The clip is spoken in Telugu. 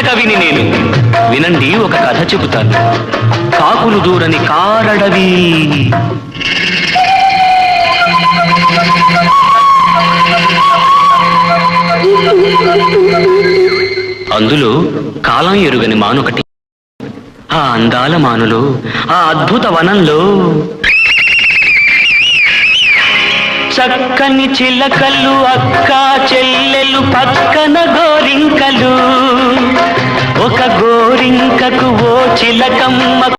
కవిని నేను. వినండి, ఒక కథ చెబుతాను. కాకులు దూరని కారడవి. అందులో కాలం ఎరుగని మానొకటి. ఆ అందాల మానులో, ఆ అద్భుత వనంలో చక్కని చిలకలు, అక్క చెల్లెలు, పక్కన గోరింకలు. ఒక గోరింకకు ఓ చిలకమ్మ